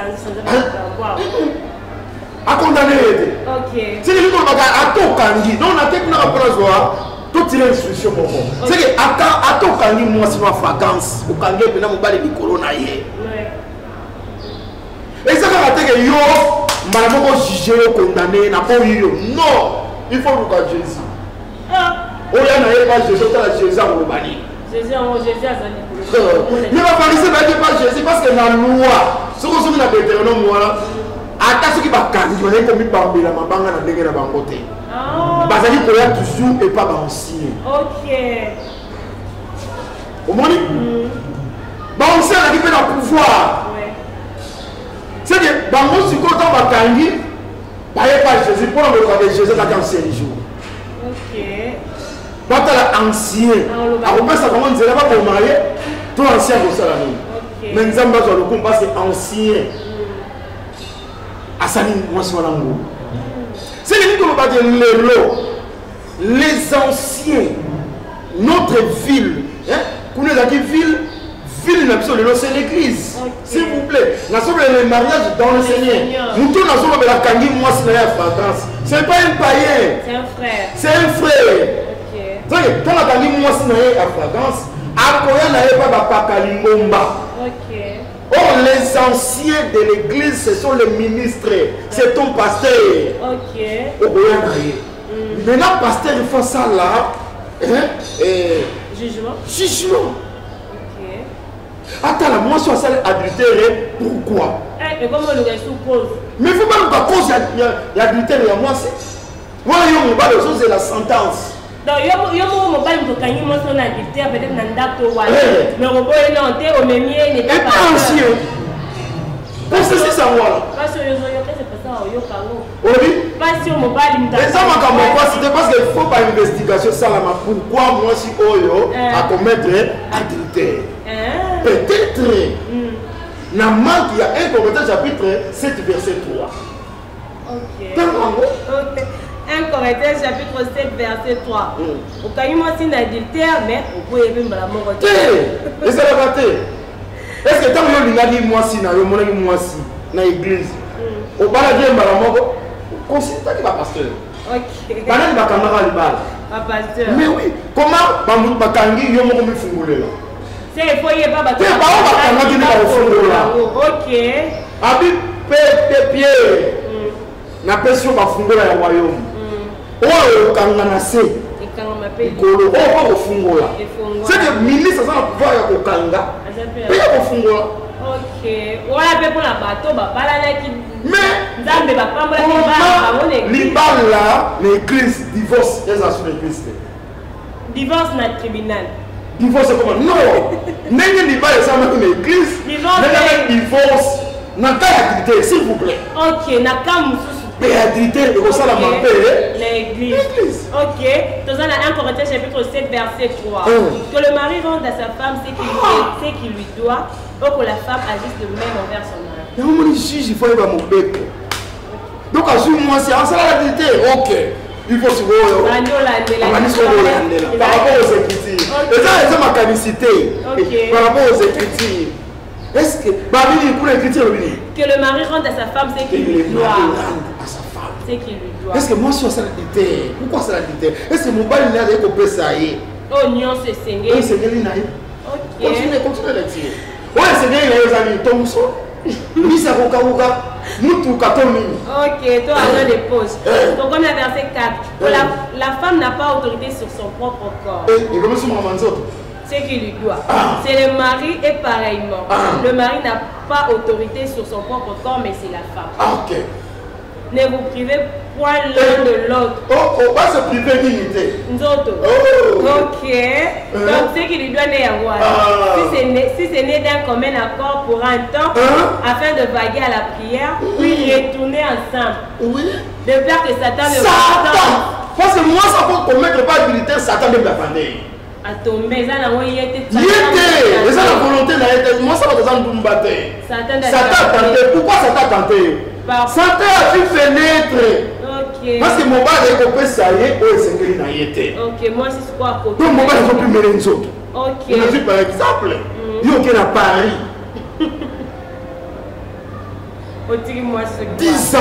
à condamner. OK. C'est le monde à tout kangi. Donc on a quelque chose à tout tirer instruction pour moi. C'est que à tout kangi moi c'est ma fréquence. Au kangi puis na mo bali mikolo na ye. Et ça va être que yo madame ko juger condamner na pas yo. Non, il faut le cas Jésus. Oh là na pas Jésus, ta Jésus a le bani. Jésus a zali. Mais va pariser ba pas Jésus parce que la loi, ce que nous avons Deutéronome moi ata soki bakangi bazali komi bambela mabanga na ndenge na bango te bazali koya toujours et pas bancien. OK. Omoni bancien azali mpe na pouvoir. C'est que bango sikoyo ntango bakangi baye pa Jésus mpona koyoka Jésus azalaki ancien jour. OK. batala ancien akopesa bango nzela baboma ye to ancien akosala nini. Mais nzambe azwa lokumu parce que ancien asali mwasi wana ngo. C'est les les anciens, notre ville, qu'on est qui ville c'est l'église. S'il vous plaît, nous sommes le mariage dans le Seigneur. Nous tous nous sommes la kangi mwasi na ya fragance. C'est pas un païen. C'est un frère. C'est un frère. OK. Quand la kangi mwasi na ya fragance, akoya na ye ba pakalingomba. OK. Or, les anciens de l'église, ce sont les ministres. C'est ton pasteur. OK. Maintenant, pasteur, il faut ça là. Jugement. Jugement. OK. Attends, la moisson c'est adultère. Pourquoi? Mais comment le gars suppose? Mais il faut pas que cause il y a adultère et moi c'est. Voilà, c'est la sentence. Donc, il y a un mobile qui est son adultère, peut-être dans le date mais on peut y aller au même n'est pas ancien. Parce que c'est ça, voilà. Parce que c'est pas ça, il y a oui. Pas si on mobile, mais ça m'a c'était parce qu'il faut pas investigation ça là. Pourquoi moi si Oyo à commettre adultère? Peut-être. Dans Marc, il y a 1 Corinthiens chapitre 7 verset 3. OK. 1 Corinthiens chapitre 7 verset 3. Au cas où moi c'est un adultère, mais on peut y la mort. Et ça va rater. Est-ce que tant que l'on a dit moi si na yo mona moi si na église. Au bas la bien la mort. Considère qui va pasteur. OK. Banane ba camarade libal. Pasteur. Mais oui, comment ba bakangi yo moko mi fungule là. C'est il faut y pas ba. C'est pas on va bakangi ba fungule là. OK. Abi pied. Na pression ba fungula ya royaume. Oh kangana se. Ikolo oh fungula. C'est que ministre ça pouvoir ya kokanga. Paya kofungula. OK. Wala pe pour la bateau ba bala ki. Mais nzambe ba pambola ki ba ba on libala l'église divorce les assurer l'église. Divorce na tribunal. Divorce comment? Non. N'est libala ça même l'église. Divorce na activité s'il vous plaît. OK, na kam béatité et ça la m'appelle l'église. OK. Dans 1 Corinthiens chapitre 7 verset 3. Que le mari rende à sa femme ce qu'il lui doit, ou que la femme agisse de même envers son mari. Il y a un moment juge, il faut aller à mon bec. Donc, à ce moment, c'est en la vérité. Ok. Il faut se voir. Par rapport aux écritures. Et ça, c'est ma canicité. Par rapport aux écritures. Est-ce que. Que le mari rende à sa femme, c'est qu'il lui doit. C'est qu'il lui doit. Est-ce que moi, je suis à la vérité? Pourquoi c'est la vérité? Est-ce que mon bal n'a pas coupé ça? Oh, non, c'est Seigneur. Oui, Seigneur, il n'a pas. Continue là-dessus. Oui, Seigneur, il a les amis. Tom so. Misa Kokaouka. Moutou Katomi. Ok, toi, alors des pauses. Donc, comme la verset 4, la femme n'a pas autorité sur son propre corps. Et comment est-ce que c'est qu'il lui doit. C'est le mari et pareillement. Le mari n'a pas autorité sur son propre corps, mais c'est la femme. Ok. Ne vous privez point l'un de l'autre. On va se priver d'unité. Ok. Donc, ce qui lui doit y avoir. Si c'est né d'un commun accord pour un temps, afin de vaguer à la prière, puis retourner ensemble. Oui. De peur que Satan ne Satan! Parce que moi, ça peut commettre pas d'unité, Satan ne l'a pas dit. À tomber, ça n'a pas été. Mais ça, la volonté n'a été. Moi, ça va te battre. Satan a tenté. Pourquoi Satan a tenté? Satan a pu fenêtre. Parce que mon père est coupé, ça y est, il n'a été. Ok, moi, c'est quoi à côté? Donc, mon père n'a plus mêlé une autre. Ok. Je suis par exemple, il y a aucun à Paris. 10 ans.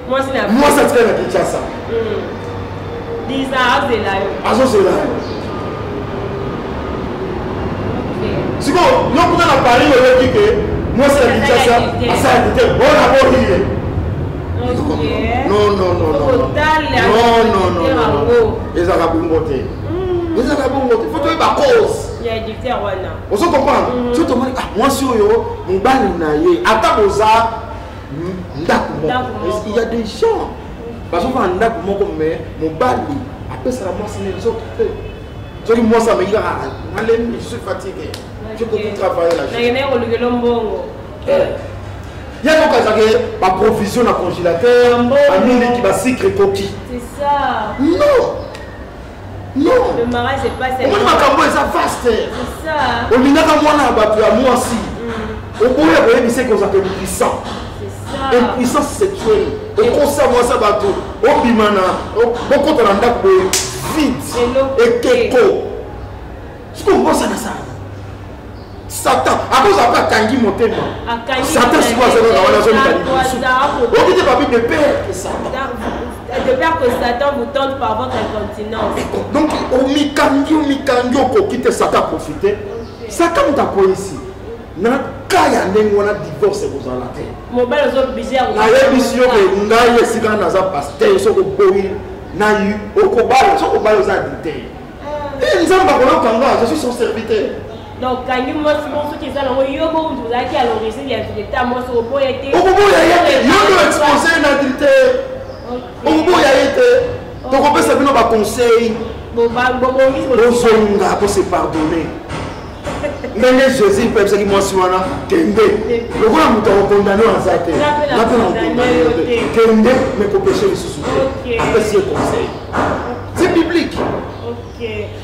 Moi, ça te fait la Kinshasa. 10 ans, c'est là. Ah, c'est là. Si on a Paris, on a dit que moi, c'est la Kinshasa. Ça a été. On a beau dire. Non. Les Arabes ont voté. Les Arabes ont voté. Il faut trouver ma cause. Il y a dicté Rwanda. On se comprend. Si tu dis, moi, si yo, mon bal naïe, attends aux arts, il y a des gens. Parce qu'on va en dar pour moi, mon bal, après ça, moi, c'est les autres. Moi, ça me dit, je suis fatigué. Je peux beaucoup travailler là. Il y a donc ma provision à congélateur, à mine qui va sucre coquille. C'est ça. Non. Le mariage, c'est pas ça. On va ça vaste. C'est ça. On dit que moi, moi aussi. On pourrait voir que c'est qu'on s'appelle puissant. C'est ça. Impuissance sexuelle. Et qu'on savoir ça bateau. Au bimana. Beaucoup de gens vite. Et keko. Ce qu'on voit ça dans ça. Satan, à cause de ça, Tanguy monté. Satan, c'est quoi ça dans la relation de on dit pas de peur que Satan. De peur que Satan vous tente par votre incontinence. Donc, au Mikangi, on quitte Satan profiter. Satan t'a pas ici. Dans le cas, il y a un divorce vous en la terre. Mon bel est obligé à vous dire. Il y a des gens qui ont un pasteur, ils sont au Boïl, au Kobal, ils sont au Bal aux adultes. Je suis son serviteur. Donc, quand il m'a dit que ça, vous avez à l'origine, il y a des états, moi, sur le bois, il y a été. Au bout, il y a exposé une adulte. Au bout, il y a été. Donc, on peut se faire un conseil. Pour se pardonner. Mais les Jésus, il peut se dire, moi, je suis là. Le roi, nous t'avons condamné en Zate. Kende, mais pour pécher les sous-soutés. Après, c'est conseil. C'est biblique.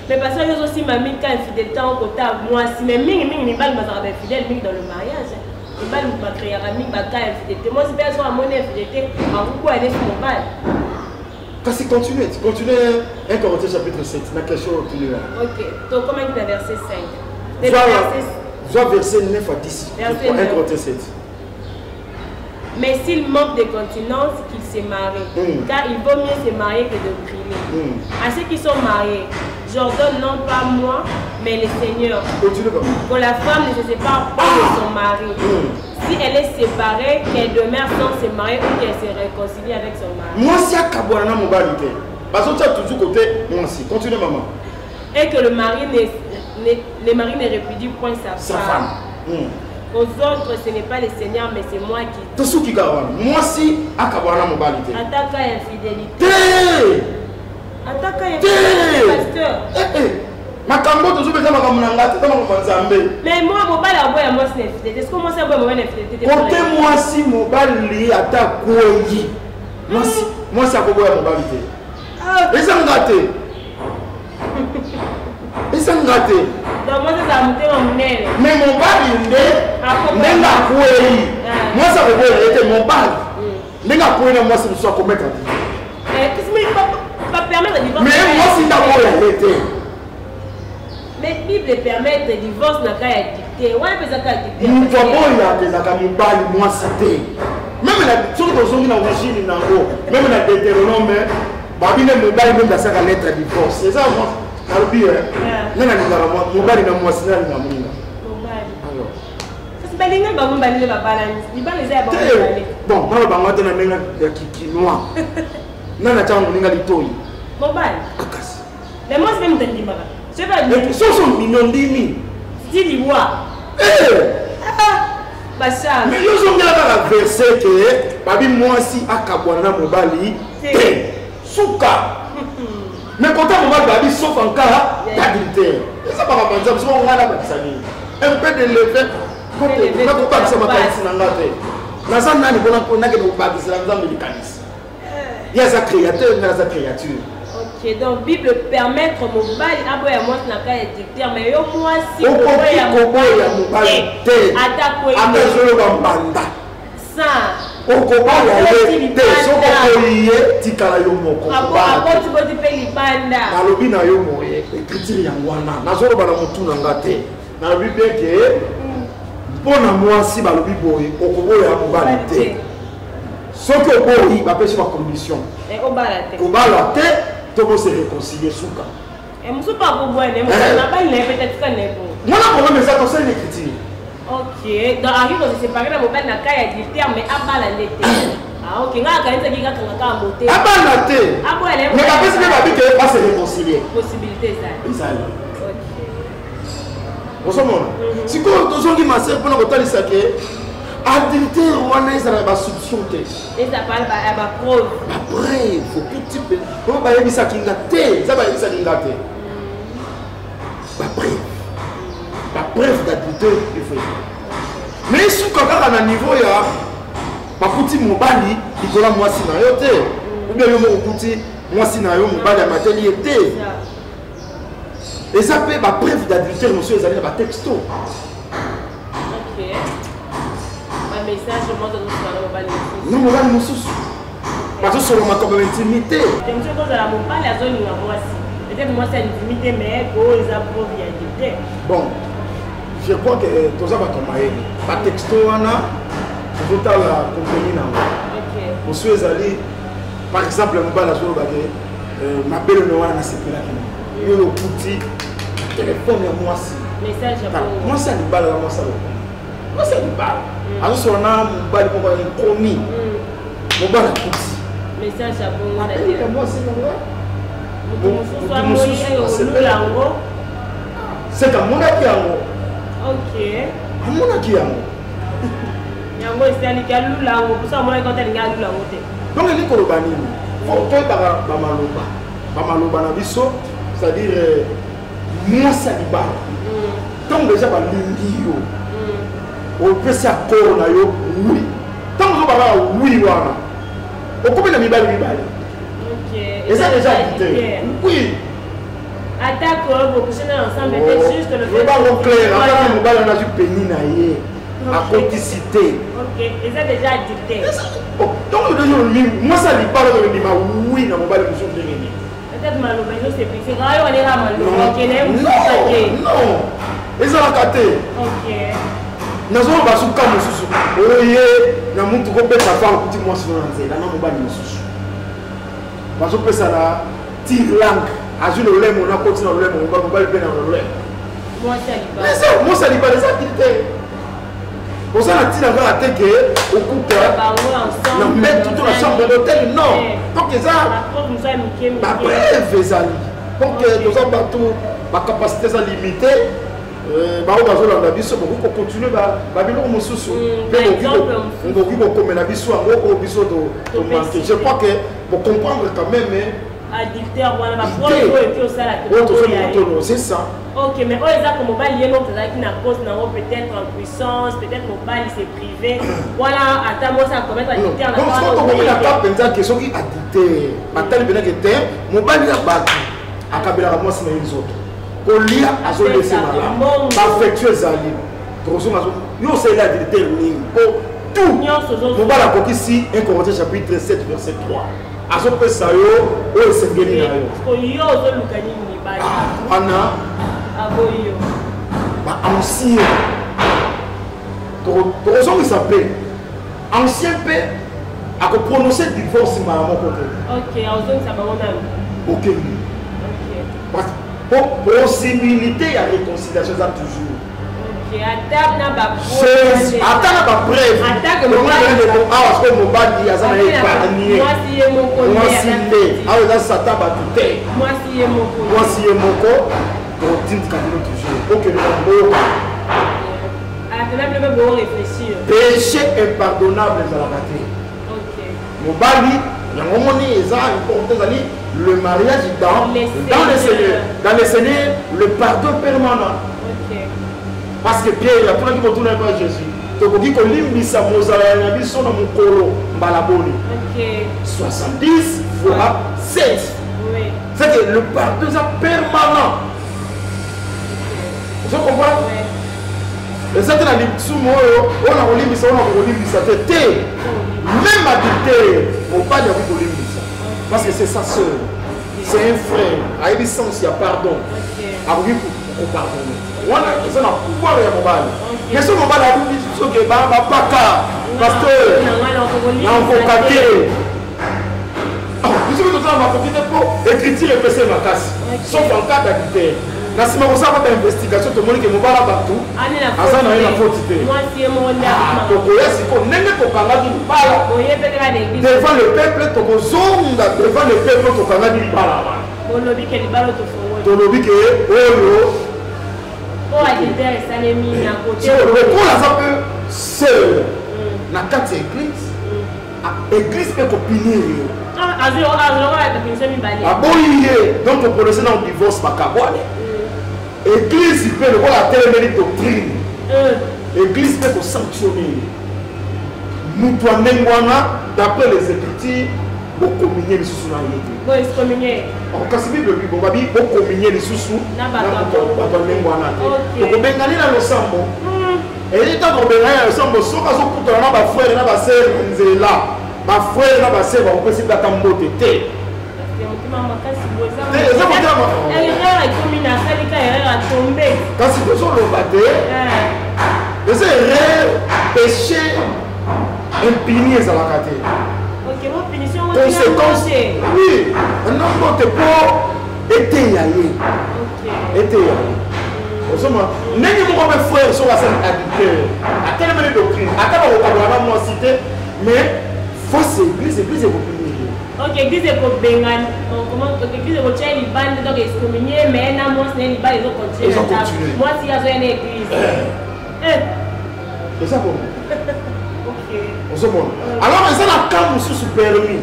Mais parce que j'ai aussi ma mine quand infidélité en côté à moi. Si mes mines, mes balles, ma fidèle, mine dans le mariage. Les balles, ma créer un mine, ma cas infidélité. Moi, si personne a mon infidélité, en pourquoi elle est sur mon balle? Quand c'est continué, 1 Corinthiens chapitre 7, la question continue là. Ok, donc comment il est verset 5? Soit verset 9 à 10. 1 Corinthiens 7. Mais s'il manque de continence, qu'il se marie. Car il vaut mieux se marier que de prier. À ceux qui sont mariés, j'ordonne non pas moi, mais le Seigneur. Que la femme ne se sépare pas de son mari. Si elle est séparée, qu'elle demeure sans se marier ou qu'elle se réconcilie avec son mari. Moi, si à Kabouana, mon balité. Parce que tu as toujours côté, moi aussi. Continue, maman. Et que le mari ne répudie point sa femme. Aux autres, ce n'est pas le Seigneur, mais c'est moi qui. Tout ce qui gagne. Moi, si à Kabouana, mon balité. Attaque à infidélité. Attaque à infidélité. Pasteur. Makambo toujours besoin de mais moi, mon bal a boire moi c'est infidélité. Est-ce que moi c'est boire moi infidélité? Côté moi si mon bal li attaque quoi? Moi c'est à boire mon balité. Et ça me gâté. Et ça me gâté. Donc moi c'est ça monter mon nez. Mais mon bal il est même la quoi? Moi, ça veut dire que mon bal. Les gars, pour moi, c'est de commettre un divorce. Pas permettre le divorce. Mais moi, si d'abord il a été. Mais la Bible permet le divorce n'a qu'à dicter. Ouais, mais ça qu'à dicter. Nous voyons il y a des acamibali, moi, c'était. Même la chose que nous avons origine, même la Deutéronome, Babine Mobile, même dans sa lettre de divorce. C'est ça, moi. Dans le pire, non, non, Mobile, non, moi, c'est là, non, alors. C'est pas l'ingénieur, bah, on va aller la balance. Il va les aider. Bon, moi, je vais vous donner un kiki noir. Non, non, on va aller toy. Mobile. Mais moi, c'est même un dimanche. Je vais aller. Ce sont millions d'imi. Si tu vois. Mais nous sommes là dans le verset que Babi moi si Akabwana Mobali Souka. Mais quand on va Babi sauf en cas d'adultère. Ça va pas penser parce qu'on a la personne. Un peu de lever. Quand on pas ça m'a pas ici dans la tête. Dans ça on a que nous pas ça dans le mécanisme. Il y a sa créateur, il y a sa créature. Ok, donc Bible permettre mon bal à boire moi n'a qu'à être mais yo moi si on peut ya mobali te atazolo bambanda ça on koba ya te soko koye tikala yo moko apo tu boti pe libanda nalobi na yo moye écriture yango wana nazolo bana mutu na ngate nalobi bien que mpona mwasi balobi boye okoboya mobali te soki oboyi bapesi bacondition obala te tobo se réconcilier souka. Et monsieur pas pour boire, mais n'a pas peut-être qu'on est bon. Moi la problème c'est que c'est l'écriture. Ok, donc arrive de se séparer dans mobile na kaya dilter mais abala l'été. Ah ok, nga kanisa ki ngaka ngaka moté. Abala té. Abo elle. Mais la personne va dire que pas se réconcilier. Possibilité ça. Ça. OK. Osomona. Si ko tozongi maser pour na kotalisa ke adultère wana ezala basolution te. Et ça parle ba preuve. Ba preuve, faut que tu peux. On va yebisa kinga te, ça va yebisa kinga te. Ba preuve. Ba preuve d'adultère il faut. Mais si kaka na niveau ya ba kuti mobali ikola mwasi na yo te. Ou bien yo mo kuti mwasi na yo mobali ya mateli te. Et ça peut ba preuve d'adultère monsieur ezali na ba texto. OK. Message moi de nous non mobali mosusu bazo solo makambo intimité monsieur ko za mobali azoni na mwasi peut-être mwasi intimité mais ko eza preuve ya dité bon je crois que toza ba tomaye ba texto wana tota la compagnie na OK monsieur ezali par exemple mobali azolo ba ke mabelo no wana sepela kina yo lo kuti téléphone ya mwasi message ya mwasi ali bala la mwasi moi c'est du bal. Alors sur un bal pour un commis. Mon bal a poussé. Mais ça c'est bon. Moi c'est c'est comme mon qui yango. OK. Mon qui yango. Yango c'est ali kalu lango pour ça moi quand elle ngalu lango te. Donc les kolobani. Faut toi ba maloba. Ba maloba na biso, c'est-à-dire moi c'est du bal. Donc déjà ba lingi yo. On peut s'accorder na yo oui. Tant que baba oui wana. O comme na mibali. OK. Et ça déjà dit. Oui. Attaque vous coucher ensemble peut-être juste le fait. On va clair, après mobali on a du péni na yé. À complicité. OK. Et ça déjà dit. Donc moi ça dit pas le ma oui na mobali monsieur ngeni. Peut-être maloba no c'est plus grave on est là maloba. OK, non. Et ça la caté. OK. Nazo basuka mususu oye na muntu ko beta fa kuti mwasi na nzela na mobali mususu bazo pesa na tilang azule le mo na kotina le mo mobali pe na le moi ça li pas les activités pour ça la tina va attaquer au couple na mettre tout la chambre d'hôtel non donc ça ba bref ezali donc nous avons tout ba capacité ça limitée ba bazolanda biso boko continuer ba biloko mosusu pe on comme na biso ngo biso to manquer je crois que pour comprendre quand même adultère wana ba preuve et puis ça la c'est ça. OK mais oh ça comme mobile yeno ça qui na cause na peut-être en puissance peut-être mobile c'est privé voilà ata moi ça commettre adultère na pas donc on a pas pensé que ceux qui adultère batali bena que terre mobile ya ba akabela ka moi c'est les autres kolia azolese malamu affectueux ezali tokozonga yo osala adultère nini po tout. Mobile a coquille ici, 1 Corinthiens chapitre 7, verset 3. À ce que ça y est, oh, c'est bien. Ancien. Pour raison qui s'appelle ancien père a prononcé divorce à mon côté. Ok, ça va. Ok. Parce que possibilité il y a réconciliation ça toujours. Ok, attends na ba preuve. Attends que mon bas dit à ça na épargné. Moi si est mon côté. Moi si est. Ah là Satan va tout est. Moi si est mon côté. Moi si est mon côté. Donc dit toujours. Ok, nous péché impardonnable dans la raté. Mobali, le mariage dans le Seigneur. Dans le Seigneur, le pardon permanent. Parce que Pierre, il y a tout le monde qui retourne avec Jésus. Donc on dit que l'imbisa mozala na biso na mukolo mbalaboni. 70 fois 7. C'est que le pardon est permanent. Vous comprenez? Et ça, on a même adultère, on pas de parce que c'est sa soeur, c'est un frère. À une sens, il y a pardon. À vous pour pardonner. On a pouvoir de mobile. Mais ce mobile a dit que pasteur, pour écriture et passer ma casse. Sauf en cas d'adultère. Na sima ko saba investigation to moni ke mobala batu asa na ina faute moi si mon nda to ko yesi ko nenge to kanga di bala devant le peuple to ko zonga devant le peuple to kanga di bala bolobi ke di bala to fo to lobi ke oyo o a di der salemi na côté ko la ça peut seul na kati église église peut ko punir donc on connaissait dans le divorce Église peut le voir la telle doctrine. Église peut sanctionner. Nous toi d'après les Écritures, pour communier les sous dans l'église. Pour excommunier. En cas de Bible, on va dire pour communier les sous. Donc on bengani dans le sambo. Et il temps qu'on bengani dans le sambo, sauf à ce que on a ma frère et ma sœur là. Ma frère et ma sœur on peut se battre en beauté. Quand c'est besoin de battre, les erreurs, péchés, impunis à la carte. Ok, mon punition, conséquence. Oui, un homme de peau était yaïe. Était yaïe. N'est-ce pas mes frères sont à cette adultère. À quelle même doctrine, à quelle vocabulaire moi cité, mais fausse église est beaucoup. Ok, église est pour Bengan. Comment église est pour Tchèque, ils bandent donc excommunier, mais non, moi, c'est les balles, ils ont continué. Moi, s'il y a une église. C'est ça pour moi. Ok. Alors, c'est la cam sous permis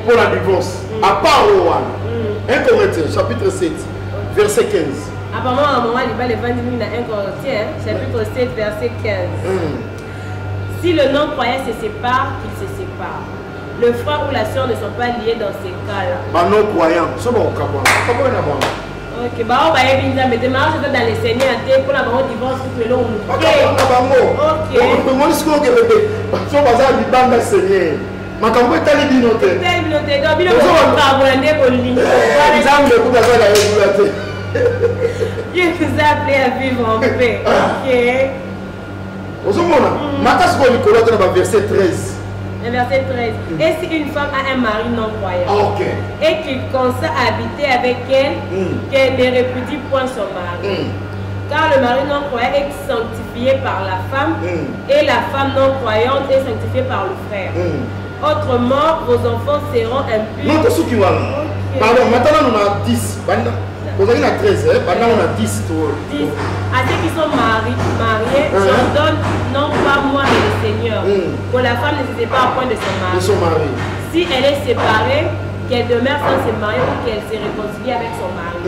pour la divorce. À part au 1 Corinthiens, chapitre 7, verset 15. Apparemment, à un moment, il va les vendre à 1 Corinthiens, chapitre 7, verset 15. Si le non-croyant se sépare, qu'il se sépare. Le frère ou la soeur ne sont pas liés dans ces cas-là. Bah non croyant, c'est bon, comment ok, bah on va y venir, mais demain je vais dans les seigneurs pour la maman divorce pour que l'on nous. Ok. Donc moi je crois que si on va dire du bande de seigneur, ma cambo est allée binoter. Binoter, donc binoter on va avoir un déco ligne. Exemple pour la la régulation. Dieu nous a appelé à vivre en paix. Ok. Au moment, Matas ko Nicolas dans le verset 13. Le verset 13. Et si une femme a un mari non-croyant et qu'il consent à habiter avec elle, qu'elle ne répudie point son mari. Car le mari non-croyant est sanctifié par la femme et la femme non-croyante est sanctifiée par le frère. Autrement, vos enfants seront impurs. Non, c'est ce qui va. Pardon, maintenant on a 10. Vous avez 13, maintenant on a 10. 10. À ceux qui sont mariés, j'ordonne non pas moi mais le Seigneur, que la femme ne se sépare point de son mari. Si elle est séparée, qu'elle demeure sans se marier ou qu'elle se réconcilie avec son mari.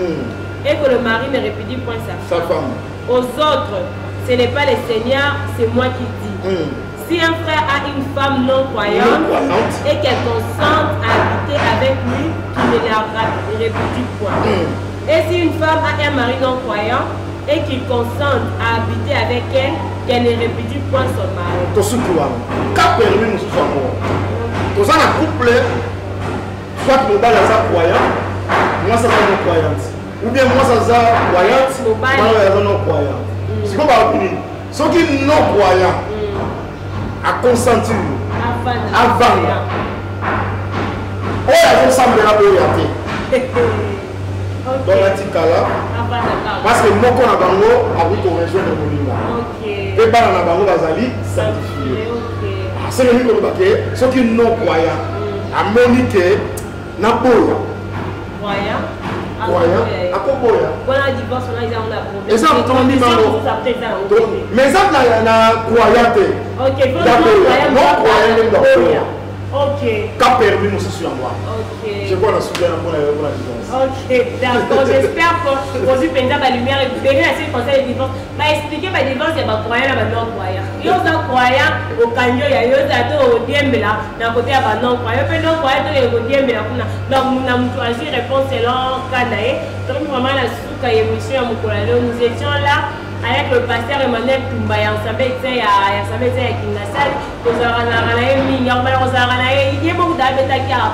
Et que le mari ne répudie point sa femme. Aux autres, ce n'est pas le Seigneur, c'est moi qui dis. Si un frère a une femme non croyante et qu'elle consente à habiter avec lui, qu'il ne la répudie point. Et si une femme a un mari non croyant et qu'il consente à habiter avec elle, qu'elle ne répudie point son mari. Tout ce qui va. Qu'a permis nous sommes morts. Tout ça, un couple, soit que le bal est croyant, moi ça va non croyante. Ou bien moi ça va croyante, moi ça va non croyante. C'est comme ça. Ceux qui non croyants, à consentir avant. Oh, il semble la beauté. Dans la ticala, parce que moi, quand on a bango, a vu qu'on rejoint le Molinga. Et par on a bango, bazali sanctifié. C'est le niveau de ceux qui non croyants, à Monique, n'a pas. Croyant. À quoi boya? Voilà, divorce, on a problème. Et ça, on dit non. Mais ça, na croyante. Ok, non croyant. Ok. Qu'a permis nous sur moi. Ok. Je crois que la souveraine pour la divorce. Ok, d'accord. J'espère qu'aujourd'hui, pendant la lumière, et bien assez conseil de divorce, va expliquer ma divorce, il y a des croyants et des non-croyants. Il y a des croyants au canyon, il y a des au diembela, d'un côté, il y a des non-croyants. Puis non-croyants, il y a des diembela. Donc, nous avons choisi réponse selon Kanae. Donc, vraiment, la souka émission à Mokolalo, nous étions là. Avec le pasteur Emmanuel Tumba, il y a un sabbat qui est dans la salle. Nous avons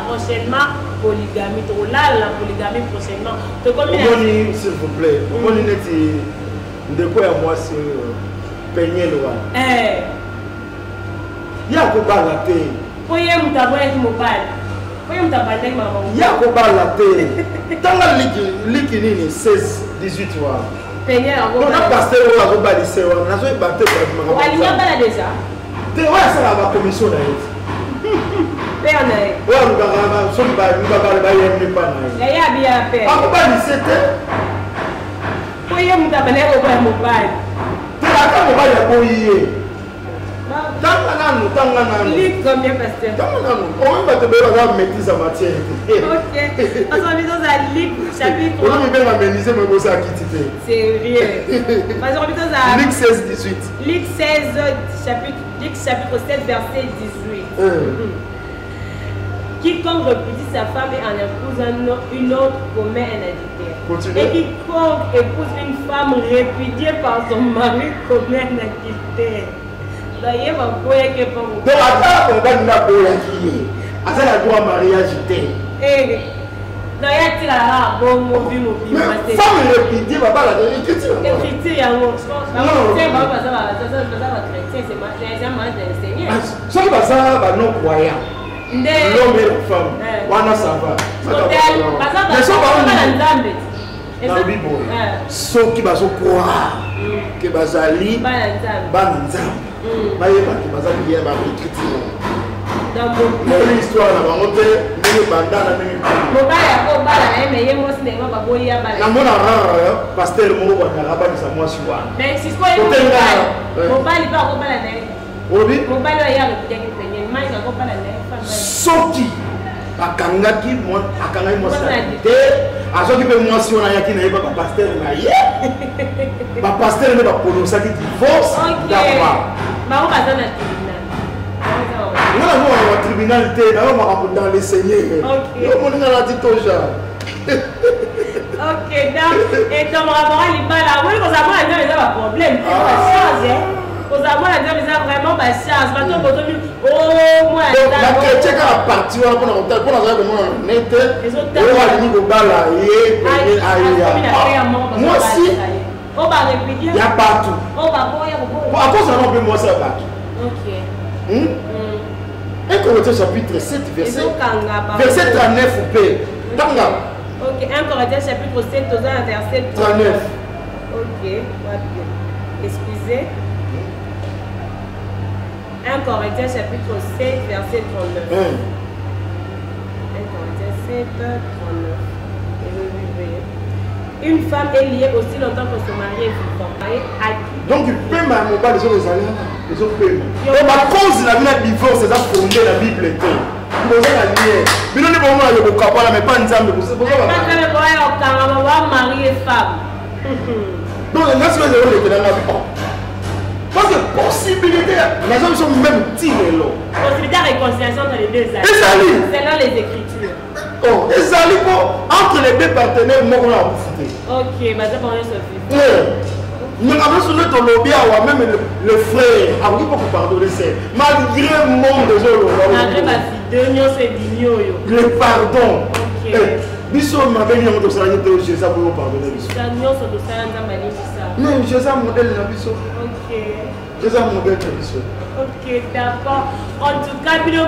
prochainement polygamie. La polygamie prochainement. S'il vous plaît, vous dites de quoi moi c'est peigner le roi. Il y a quoi la tête. Il y a quoi il y a quoi la tête. Dans la ligue 16, 18 mois. On a passé au labo balissé, on a joué battu par le Waliya bala déjà. Tu vois ça la commission là. Père né. Ouais, on va sur ba nous va parler ba yem pas na. Ya ya bien père. Ah ba balissé te. Koye mutabane ko ba mobile. Tu as quand mobile ya koye. Tanga nanu. Lit combien pasteur? Tanga nanu. On va te faire la maîtrise en matière. OK. Parce qu'on est dans un livre chapitre 3. On va mémoriser mais vous ça quitter. C'est vrai. Parce qu'on est dans un Luc 16 18. Luc 16 chapitre 7 verset 18. Quiconque repudie sa femme et en épouse une autre commet un adultère. Continuez. Et quiconque épouse une femme répudiée par son mari commet un adultère. D'ailleurs, ma boya qui est pas mon. Donc, attends, on va nous boya qui est. Attends, la droit mariage était. Eh, d'ailleurs, tu as bon mobile. Mais femme répudiée, va pas la donner. Qu'est-ce que tu veux? Chrétien, il y a un mot. C'est pas ça, chrétien, c'est un mariage de Seigneur. Ce qui va ça, non croyant. L'homme et la femme. Wana ça va. Mais ça va dans la Bible. Ceux qui va se croire que bazali banzam. Bayeba ki bazali bien ba écriture. Dans mon histoire na bangote ni bandana ni. Mobaya ko bala na mais yemo cinéma ba boya bala. Na mona rara pasteur mo ba na ba ni sa moi suwa. Mais si quoi mobali ba ko bala na. Obi mobali ya ko dia ki penye mai ko bala na. Soki akangaki mo akangai mo sa te azoki pe moi si ona yaki na yeba ba pasteur na ye. Ba pasteur ne ba prononcer ki divorce d'accord. Bah, on va dans le tribunal. On va au tribunal, on va dans les seigneurs. On va dit tout genre. Ok, donc, et ton rapport à l'Ibala, oui, vous avez un problème. On va changer. Vous avez vraiment ma chance. Maintenant, vous avez oh, moi, la chrétien qui a parti, on a net. On va dire que Bala, moi aussi. On va répéter. Il y a partout. On va boire. À cause de moi, ça va. Ok. 1 Corinthiens chapitre 7, verset 39 ou P. Tanga. Ok, 1 Corinthiens chapitre 7, verset 39. Ok, excusez. 1 Corinthiens chapitre 7, verset 39. 1 Corinthiens 7, 39. Une femme est liée aussi longtemps que son mari est vivant. Donc, il peut m'amener les autres années. Les autres peuvent. Donc, à cause de la divorce, c'est ça fondé la Bible. Vous avez la lumière. Mais non, pas moi, le capable, mais pas une femme. Vous savez pas mari et femme. Donc, là, c'est ce que vous avez dit. Parce que possibilité, les hommes sont même tirés là. Possibilité de réconciliation entre les deux âges. Selon les Écritures. Oh, et ça, entre les deux partenaires, moi, on a profité. Ok, mais ça, on est Sophie. Ok, Mais avant ce notre lobby, même le frère, a oui beaucoup pardonner c'est malgré le monde des autres. Malgré ma fille, c'est digno. Le pardon. Biso m'a bien dit que ça n'y était chez ça pour pardonner. Non, j'ai ça modèle na biso. Ok. J'ai ça modèle na biso. Ok, d'accord. En tout cas, le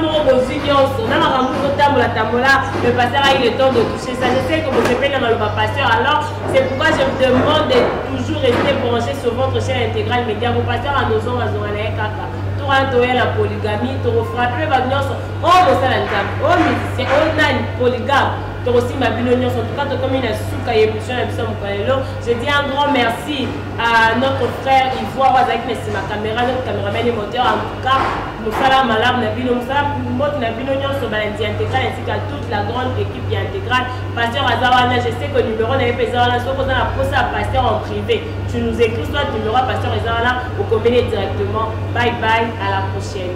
pasteur a eu le temps de toucher ça. Je sais que vous êtes dans le pasteur. Alors, c'est pourquoi je vous demande de toujours rester branché sur votre chaîne intégrale média. Vos pasteurs à nos hommes, à Kaka. Tout rentre la polygamie, tout refrappé, oh, musicien, oh, polygame. Aussi ma en tout cas comme une souka émission je dis un grand merci à notre frère Ivoire avec ma caméra, notre caméraman et moteur. En tout cas nous faisons malade Nabino Moussa mot Nabino sur Balanti intégral ainsi qu'à toute la grande équipe intégrale. Pasteur Azawana, je sais que le numéro n'avait pas Azawana, sauf qu'on a posé à pasteur en privé. Tu nous écris soit numéro à pasteur Azawana ou communiquer directement. Bye bye, à la prochaine.